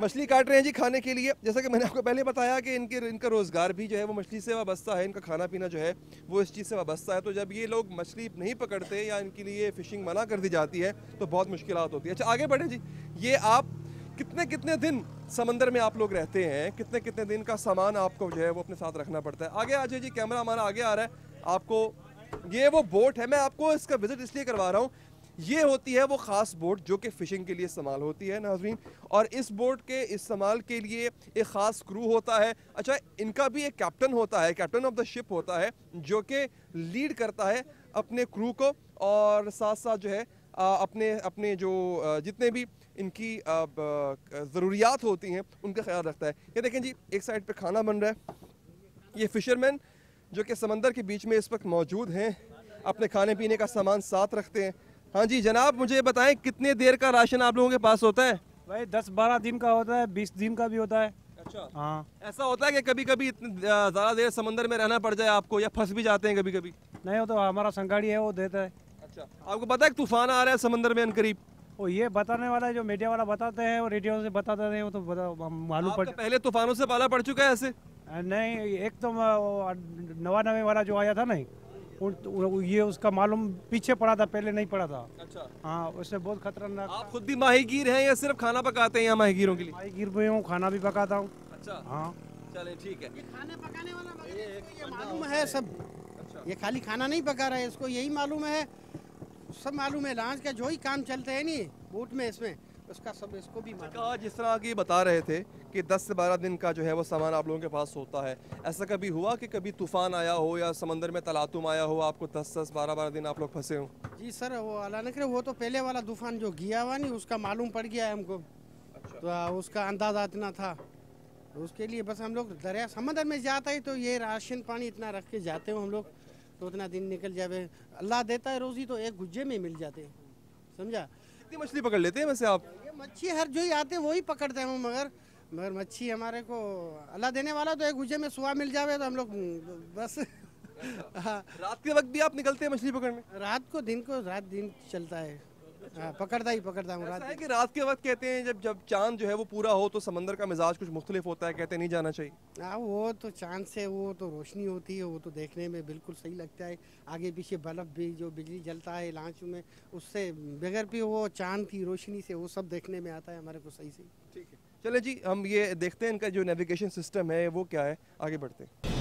मछली काट रहे हैं जी खाने के लिए। जैसा कि मैंने आपको पहले बताया कि इनका रोज़गार भी जो है वो मछली से वाबस्ता है, इनका खाना पीना जो है वो इस चीज़ से वाबस्ता है, तो जब ये लोग मछली नहीं पकड़ते या इनके लिए फ़िशिंग मना कर दी जाती है तो बहुत मुश्किलात होती है। अच्छा, आगे बढ़े जी, ये आप कितने दिन समंदर में आप लोग रहते हैं, कितने दिन का सामान आपको जो है वो अपने साथ रखना पड़ता है? आगे आ जाइए जी, कैमरा हमारा आगे आ रहा है, आपको ये वो बोट है, मैं आपको इसका विजिट इसलिए करवा रहा हूँ, ये होती है वो ख़ास बोट जो कि फ़िशिंग के लिए इस्तेमाल होती है नाज़रीन, और इस बोट के इस्तेमाल के लिए एक ख़ास क्रू होता है। अच्छा, इनका भी एक कैप्टन होता है, कैप्टन ऑफ द शिप होता है, जो कि लीड करता है अपने क्रू को, और साथ साथ जो है अपने जो जितने भी इनकी ज़रूरियात होती हैं उनका ख्याल रखता है। ये देखें जी, एक साइड पे खाना बन रहा है, ये फिशरमैन जो कि समंदर के बीच में इस वक्त मौजूद हैं, अपने खाने पीने का सामान साथ रखते हैं। हाँ जी जनाब, मुझे बताएं कितने देर का राशन आप लोगों के पास होता है? भाई 10-12 दिन का होता है, 20 दिन का भी होता है। अच्छा हाँ, ऐसा होता है कि कभी कभी ज़्यादा देर समंदर में रहना पड़ जाए आपको, या फंस भी जाते हैं कभी कभी? नहीं हो तो हमारा संगाड़ी है वो देता है। अच्छा, आपको पता है कि तूफान आ रहा है समंदर में अनकरीब? वो ये बताने वाला है जो मीडिया वाला बताते हैं, वो रेडियो से बताते हैं, वो तो मालूम पड़। आपका पहले तूफानों से पाला पड़ चुका है ऐसे? नहीं, एक तो 99 वाला जो आया था नहीं, ये उसका मालूम पीछे पड़ा था, पहले नहीं पड़ा था। अच्छा, हाँ, उससे बहुत खतरनाक। आप खुद भी माहीगीर हैं या सिर्फ खाना पकाते हैं यहाँ माहीगीरों के लिए? भाई गिर भी हूँ, खाना भी पकाता हूँ। अच्छा, हाँ, चलें ठीक है। खाने पकाने वाला मगर इसको ये मालूम है सब। ये खाली खाना नहीं पका रहा है, इसको यही मालूम है, सब मालूम है। लांच का जो ही काम चलते हैं नहीं बोट में, इसमें उसका सब इसको भी मालूम कहा जिस तरह की बता रहे थे कि 10 से 12 दिन का जो है वो सामान आप लोगों के पास होता है। ऐसा कभी हुआ कि कभी तूफान आया हो या समंदर में तलातुम आया हो, आपको 10-10 12-12 दिन आप लोग फंसे हो? जी सर, वो अल्लाह न करे, वो तो पहले वाला तूफान जो गया हुआ नहीं उसका मालूम पड़ गया है हमको। तो उसका अंदाजा इतना था, तो उसके लिए बस हम लोग दरिया समंदर में जाता है तो ये राशन पानी इतना रख के जाते हो हम लोग, तो उतना दिन निकल जाए। अल्लाह देता है रोज़ी, तो एक गुज्जे में मिल जाते हैं, समझा। कितनी मछली पकड़ लेते हैं वैसे आप? ये मच्छी हर जो ही आते हैं वही पकड़ते हैं, मगर मच्छी हमारे को अल्लाह देने वाला, तो एक गुज्जे में सुहा मिल जावे तो हम लोग बस। हाँ, रात के वक्त भी आप निकलते हैं मछली पकड़ने? रात को दिन को रात दिन चलता है। हाँ, पकड़ता हूँ ऐसा रात है कि रात के वक्त कहते हैं जब चांद जो है वो पूरा हो तो समंदर का मिजाज कुछ मुख्तलिफ होता है, कहते हैं नहीं जाना चाहिए। हाँ, वो तो चांद से वो तो रोशनी होती है, वो तो देखने में बिल्कुल सही लगता है। आगे पीछे बल्ब भी जो बिजली जलता है लांच में, उससे बगैर भी वो चांद की रोशनी से वो सब देखने में आता है हमारे को सही से। ठीक है, चले जी हम ये देखते हैं इनका जो नेविगेशन सिस्टम है वो क्या है, आगे बढ़ते हैं।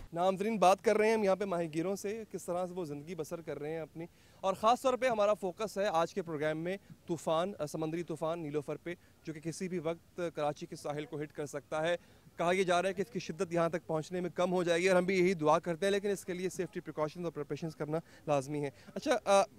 नामज़रीन, बात कर रहे हैं हम यहाँ पे माहीगीरों से, किस तरह से वो ज़िंदगी बसर कर रहे हैं अपनी, और ख़ास तौर पे हमारा फोकस है आज के प्रोग्राम में तूफ़ान, समंदरी तूफ़ान नीलोफर पे, जो कि किसी भी वक्त कराची के साहिल को हिट कर सकता है। कहा यह जा रहा है कि इसकी शिद्दत यहाँ तक पहुँचने में कम हो जाएगी, और हम भी यही दुआ करते हैं, लेकिन इसके लिए सेफ्टी प्रिकॉशंस और प्रिपरेशंस करना लाजमी है। अच्छा,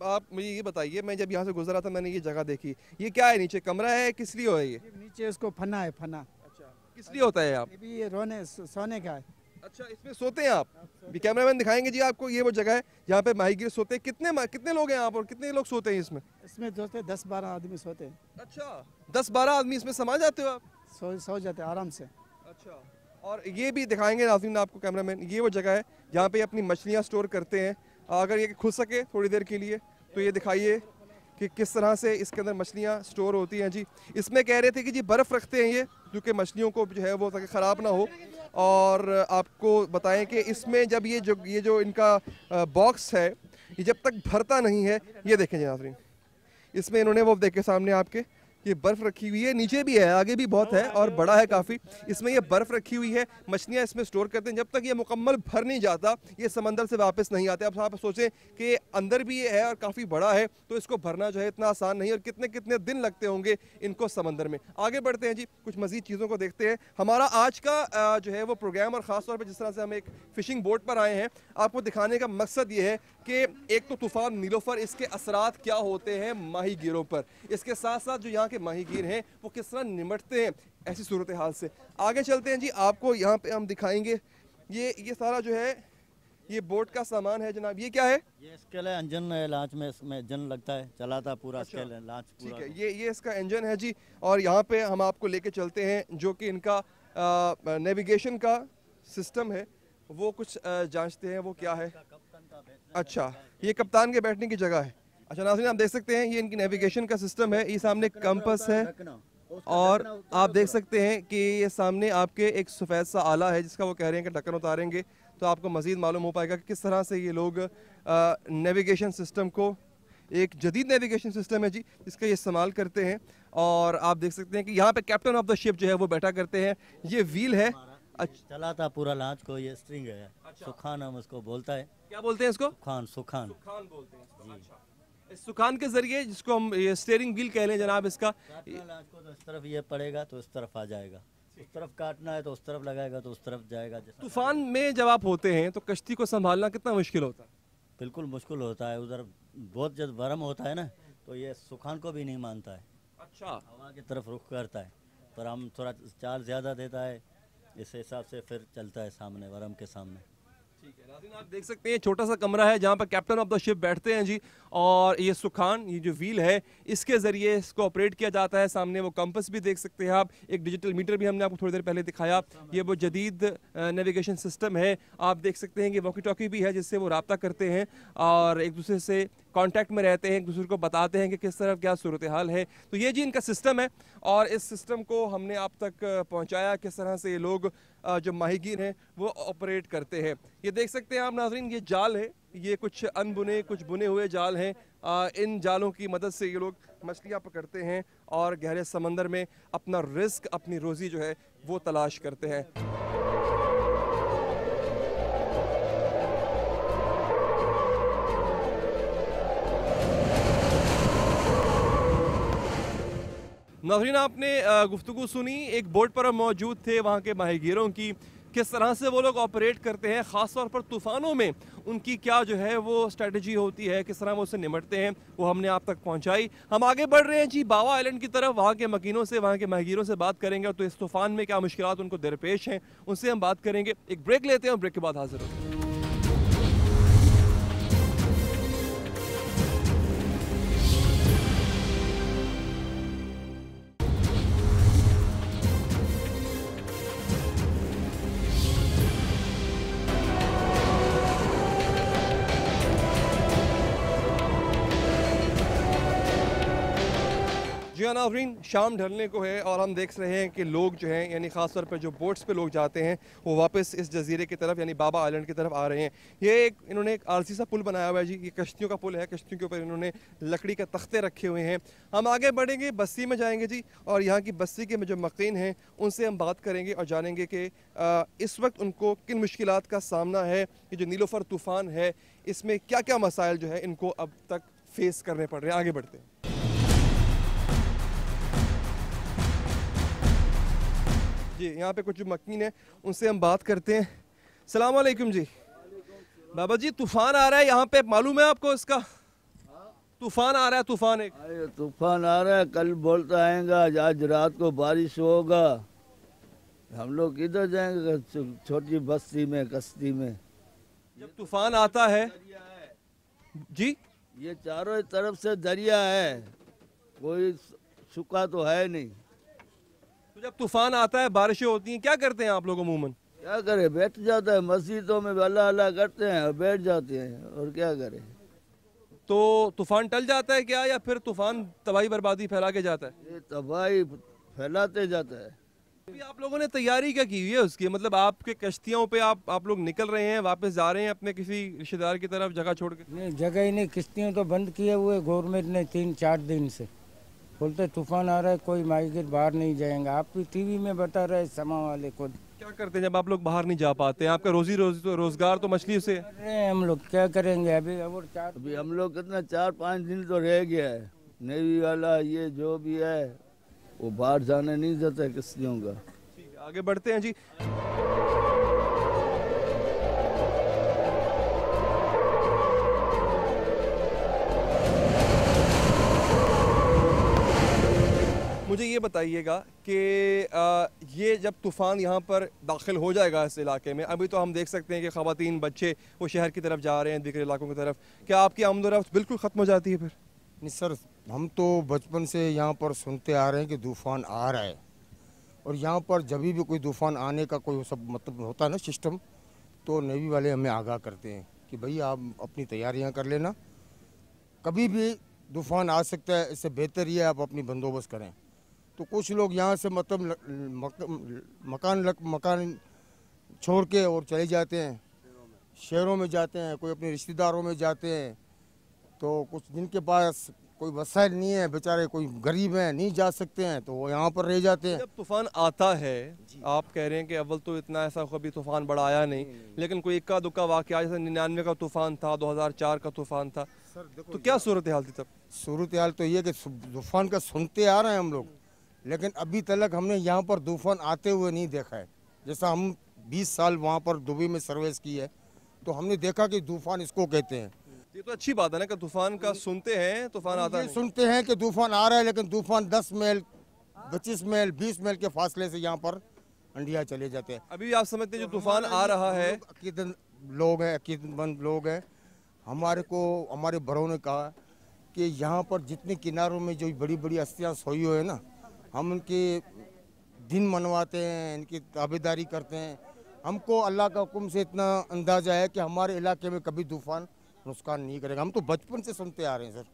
आप मुझे ये बताइए, मैं जब यहाँ से गुजरा था मैंने ये जगह देखी, ये क्या है? नीचे कमरा है, किस लिए है ये? नीचे उसको फना है, फना। अच्छा, किस लिए होता है आप? ये भी ये रोने सोने का है। अच्छा, इसमें सोते हैं आप? भी कैमरामैन दिखाएंगे जी आपको, ये वो जगह है जहाँ पे माहीगीर सोते हैं। कितने लोग हैं आप और कितने लोग सोते हैं इसमें? इसमें दोस्त 10-12 आदमी सोते हैं। अच्छा, 10-12 आदमी इसमें समा जाते हो आप? सो जाते हैं आराम से। अच्छा, और ये भी दिखाएंगे नाज़रीन आपको कैमरामैन, ये वो जगह है जहाँ पे अपनी मछलियाँ स्टोर करते हैं। अगर ये खुल सके थोड़ी देर के लिए तो ये दिखाइए कि किस तरह से इसके अंदर मछलियाँ स्टोर होती हैं जी। इसमें कह रहे थे कि जी बर्फ़ रखते हैं ये, जो कि मछलियों को जो है वो ताकि ख़राब ना हो। और आपको बताएं कि इसमें जब ये जो इनका बॉक्स है, ये जब तक भरता नहीं है, ये देखें नाज़रीन, इसमें इन्होंने वो देखे सामने आपके ये बर्फ़ रखी हुई है, नीचे भी है, आगे भी बहुत है और बड़ा है काफ़ी। इसमें ये बर्फ़ रखी हुई है, मछलियाँ इसमें स्टोर करते हैं। जब तक ये मुकम्मल भर नहीं जाता ये समंदर से वापस नहीं आते। अब आप सोचें कि अंदर भी ये है और काफ़ी बड़ा है, तो इसको भरना जो है इतना आसान नहीं, और कितने कितने दिन लगते होंगे इनको समंदर में। आगे बढ़ते हैं जी, कुछ मज़ीद चीज़ों को देखते हैं। हमारा आज का जो है वो प्रोग्राम, और ख़ास तौर पर जिस तरह से हम एक फ़िशिंग बोट पर आए हैं, आपको दिखाने का मकसद ये है कि एक तो तूफ़ान नीलोफर, इसके असरात क्या होते हैं माहीगीरों पर, इसके साथ साथ जो यहाँ के माहीगीर हैं वो किस तरह निमटते हैं ऐसी सूरत हाल से। आगे चलते हैं जी, आपको यहाँ पे हम दिखाएंगे ये सारा जो है ये बोट का सामान है जनाब। ये क्या है? ये स्केल है, इंजन है, लांच में इसमें इंजन लगता है, चलाता पूरा। अच्छा, स्केल है, लांच पूरा। ठीक है, ये इसका इंजन है जी। और यहाँ पे हम आपको लेके चलते हैं जो कि इनका नेविगेशन का सिस्टम है, वो कुछ जांचते हैं वो क्या है। अच्छा, ये कप्तान के बैठने की जगह है। अच्छा नाज़रीन, आप देख सकते हैं ये इनकी नेविगेशन का सिस्टम है। ये सामने कंपास है, और आप देख सकते हैं कि ये सामने आपके एक सफ़ेद सा आला है जिसका वो कह रहे हैं कि ढक्कन उतारेंगे तो आपको मज़ीद मालूम हो पाएगा कि किस तरह से ये लोग नेविगेशन सिस्टम को, एक जदीद नेविगेशन सिस्टम है जी जिसका ये इस्तेमाल करते हैं। और आप देख सकते हैं कि यहाँ पे कैप्टन ऑफ द शिप जो है वो बैठा करते हैं। ये व्हील है, चलाता पूरा लांच को, ये स्ट्रिंग है। अच्छा, सुखान हम उसको बोलता है। क्या बोलते हैं इसको? सुखान। सुखान बोलते हैं इसको। अच्छा, इस सुखान के जरिए, जिसको हम ये स्टीयरिंग व्हील कह लें जनाब, इसका लांच को तो इस तरफ ये पड़ेगा तो इस तरफ आ जाएगा, उस तरफ काटना है तो उस तरफ लगाएगा तो उस तरफ जाएगा। तूफान में जब आप होते हैं तो कश्ती को संभालना कितना मुश्किल होता है? बिल्कुल मुश्किल होता है, उधर बहुत जब गर्म होता है ना तो ये सुखान को भी नहीं मानता है। अच्छा, हवा की तरफ रुख करता है, पर हम थोड़ा चार्ज ज़्यादा देता है, इस हिसाब से फिर चलता है सामने वरम के सामने। ठीक है नाज़रीन, आप देख सकते हैं छोटा सा कमरा है जहाँ पर कैप्टन ऑफ द शिप बैठते हैं जी, और ये सुखान, ये जो व्हील है इसके ज़रिए इसको ऑपरेट किया जाता है। सामने वो कंपस भी देख सकते हैं आप, एक डिजिटल मीटर भी हमने आपको थोड़ी देर पहले दिखाया। ये वो जदीद नेविगेशन सिस्टम है, आप देख सकते हैं कि वॉकी टॉकी भी है जिससे वो रब्ता करते हैं और एक दूसरे से कांटेक्ट में रहते हैं, एक दूसरे को बताते हैं कि किस तरफ क्या सूरत हाल है। तो ये जी इनका सिस्टम है और इस सिस्टम को हमने आप तक पहुंचाया किस तरह से ये लोग जो माहीगीर हैं वो ऑपरेट करते हैं। ये देख सकते हैं आप नाज़रीन, ये जाल है, ये कुछ अनबुने कुछ बुने हुए जाल हैं। इन जालों की मदद से ये लोग मछलियाँ पकड़ते हैं और गहरे समंदर में अपना रिस्क, अपनी रोज़ी जो है वो तलाश करते हैं। नाज़रीन, आपने गुफ्तगू सुनी, एक बोट पर हम मौजूद थे वहाँ के माहीगीरों की, किस तरह से वो लोग ऑपरेट करते हैं, ख़ास तौर पर तूफ़ानों में उनकी क्या जो है वो स्ट्रेटजी होती है, किस तरह वो उससे निपटते हैं, वो हमने आप तक पहुंचाई। हम आगे बढ़ रहे हैं जी बावा आइलैंड की तरफ, वहाँ के मकीनों से, वहाँ के माहीगीरों से बात करेंगे तो इस तूफ़ान में क्या मुश्किलात उनको दरपेश हैं उनसे हम बात करेंगे। एक ब्रेक लेते हैं और ब्रेक के बाद हाजिर होते हैं। जी हाँ नाज़रीन, शाम ढलने को है और हम देख रहे हैं कि लोग जो हैं यानी ख़ास तौर पर जो बोट्स पे लोग जाते हैं वो वापस इस जजीरे की तरफ यानी बाबा आइलैंड की तरफ आ रहे हैं। ये इन्होंने एक आरसी सा पुल बनाया हुआ है जी, ये कश्तियों का पुल है, कश्तियों के ऊपर इन्होंने लकड़ी के तख्ते रखे हुए हैं। हम आगे बढ़ेंगे, बस्ती में जाएंगे जी और यहाँ की बस्ती के जो मकीन हैं उनसे हम बात करेंगे और जानेंगे कि इस वक्त उनको किन मुश्किलात का सामना है। ये जो नीलोफर तूफ़ान है इसमें क्या क्या मसाइल जो है इनको अब तक फेस करने पड़ रहे हैं। आगे बढ़ते हैं जी, यहाँ पे कुछ जो मकीन है उनसे हम बात करते हैं। सलाम वालेकुम जी। बाबा जी, तूफान आ रहा है यहाँ पे, मालूम है आपको इसका? तूफान आ रहा है, तूफान एक तूफान आ रहा है, कल बोलता आएगा, आज रात को बारिश होगा। हम लोग किधर जाएंगे? छोटी बस्ती में, कश्ती में। जब तूफान आता है जी, ये चारों तरफ से दरिया है, कोई सूखा तो है नहीं। तो जब तूफान आता है, बारिशें होती हैं, क्या करते हैं आप लोग अमूमन? क्या करें, बैठ जाता है मस्जिदों में, अल्लाह अल्लाह करते हैं और बैठ जाते हैं, और क्या करें। तो तूफान टल जाता है क्या, या फिर तूफान तबाही बर्बादी फैला के जाता है? ये तबाही फैलाते जाता है। अभी आप लोगों ने तैयारी क्या की हुई है उसकी? मतलब आपके कश्तियों पे आप लोग निकल रहे हैं, वापस जा रहे हैं अपने किसी रिश्तेदार की तरफ जगह छोड़ के? नहीं, जगह ही नहीं, किश्तियाँ तो बंद किए हुए गवर्नमेंट ने 3-4 दिन से। बोलते तूफान आ रहा है, कोई माहीगीर बाहर नहीं जाएंगे। आप भी टीवी में बता रहे समा वाले को। क्या करते हैं जब आप लोग बाहर नहीं जा पाते हैं? आपका रोजगार तो मछली से है। हम लोग क्या करेंगे अभी? अभी हम लोग कितना 4-5 दिन तो रह गया है। नेवी वाला ये जो भी है वो बाहर जाने नहीं देता किश्तियों का। ठीक है, आगे बढ़ते हैं जी। मुझे ये बताइएगा कि ये जब तूफ़ान यहाँ पर दाखिल हो जाएगा इस इलाके में, अभी तो हम देख सकते हैं कि ख़वातीन बच्चे वो शहर की तरफ जा रहे हैं, दूसरे इलाकों की तरफ, क्या आपकी आमदोरफ्त बिल्कुल ख़त्म हो जाती है फिर? नहीं सर, हम तो बचपन से यहाँ पर सुनते आ रहे हैं कि तूफ़ान आ रहा है, और यहाँ पर जब भी कोई तूफ़ान आने का कोई सब मतलब होता है ना सिस्टम, तो नेवी वाले हमें आगाह करते हैं कि भाई आप अपनी तैयारियाँ कर लेना, कभी भी तूफ़ान आ सकता है, इससे बेहतर ये आप अपनी बंदोबस्त करें। तो कुछ लोग यहाँ से मतलब मकान छोड़ के और चले जाते हैं, शहरों में जाते हैं, कोई अपने रिश्तेदारों में जाते हैं। तो कुछ जिनके पास कोई वसाइल नहीं है, बेचारे कोई गरीब हैं, नहीं जा सकते हैं, तो वो यहाँ पर रह जाते हैं। जब तूफ़ान आता है, आप कह रहे हैं कि अव्वल तो इतना ऐसा कभी तूफ़ान बड़ा आया नहीं, लेकिन कोई इक्का दुक्का वाक़या, जैसे 99 का तूफ़ान था, 2004 का तूफ़ान था, तो क्या सूरत हाल थी तब? सूरत हाल तो ये कि तूफ़ान का सुनते आ रहे हैं हम लोग, लेकिन अभी तक हमने यहाँ पर तूफ़ान आते हुए नहीं देखा है। जैसा हम 20 साल वहाँ पर दुबई में सर्विस की है, तो हमने देखा कि तूफ़ान इसको कहते हैं। ये तो अच्छी बात है ना कि तूफ़ान का सुनते हैं, तूफ़ान आता है। सुनते हैं कि तूफ़ान आ रहा है, लेकिन तूफ़ान 10 मील 25 मील 20 मील के फासले से यहाँ पर अंडिया चले जाते हैं। अभी आप समझते हैं जो तूफान आ रहा है, अकीदतमंद लोग हैं, हमारे बड़ों ने कहा कि यहाँ पर जितने किनारों में जो बड़ी बड़ी हस्तियाँ सोई हुई है ना, हम उनके दिन मनवाते हैं, इनकी ताबेदारी करते हैं। हमको अल्लाह का हुक्म से इतना अंदाज़ा है कि हमारे इलाके में कभी तूफ़ान नुकसान नहीं करेगा। हम तो बचपन से सुनते आ रहे हैं सर।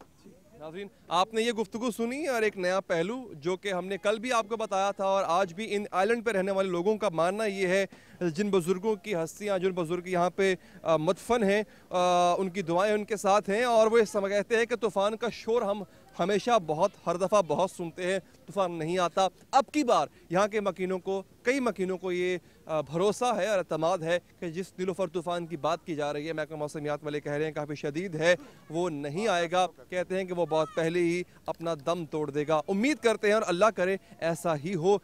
नाज़रीन, आपने ये गुफ्तगू सुनी और एक नया पहलू जो कि हमने कल भी आपको बताया था और आज भी इन आइलैंड पे रहने वाले लोगों का मानना ये है, जिन बुज़ुर्गों की हस्तियाँ, जिन बुज़ुर्ग यहाँ पे मदफन हैं, उनकी दुआएं उनके साथ हैं और वो इस समय कहते हैं कि तूफ़ान का शोर हम हमेशा हर दफ़ा बहुत सुनते हैं, तूफ़ान नहीं आता। अब की बार यहाँ के कई मकीनों को ये भरोसा है और एतमाद है कि जिस नीलोफर तूफ़ान की बात की जा रही है, महकमा मौसमियात वाले कह रहे हैं काफ़ी शदीद है, वो नहीं आएगा। कहते हैं कि वो बहुत पहले ही अपना दम तोड़ देगा। उम्मीद करते हैं और अल्लाह करे ऐसा ही हो।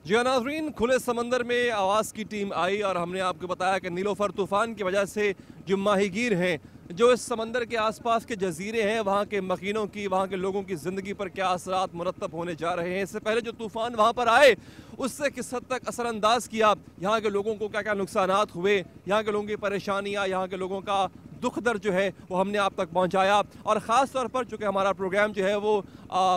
जी हाँ नाज़रीन, खुले समंदर में आवाज़ की टीम आई और हमने आपको बताया कि नीलोफर तूफ़ान की वजह से जो माहीगीर हैं, जो इस समंदर के आसपास के जजीरे हैं, वहाँ के मकीनों की, वहाँ के लोगों की ज़िंदगी पर क्या असरात मुरतब होने जा रहे हैं। इससे पहले जो तूफ़ान वहाँ पर आए उससे किस हद तक असरअंदाज किया, यहाँ के लोगों को क्या क्या नुकसानात हुए, यहाँ के लोगों की परेशानियाँ, यहाँ के लोगों का दुख दर्द जो है वो हमने आप तक पहुँचाया। और ख़ास तौर पर चूँकि हमारा प्रोग्राम जो है वो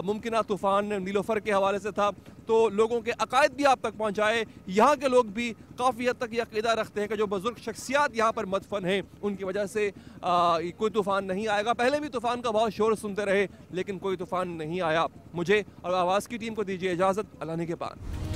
मुमकिना तूफ़ान नीलोफर के हवाले से था, तो लोगों के अकायद भी आप तक पहुँचाए। यहाँ के लोग भी काफ़ी हद तक ये अक़ीदा रखते हैं कि जो बुज़ुर्ग शख्सियात यहाँ पर मदफन हैं उनकी वजह से कोई तूफ़ान नहीं आएगा। पहले भी तूफ़ान का बहुत शोर सुनते रहे लेकिन कोई तूफ़ान नहीं आया। मुझे और आवाज़ की टीम को दीजिए इजाज़त। अल्लाह के पास।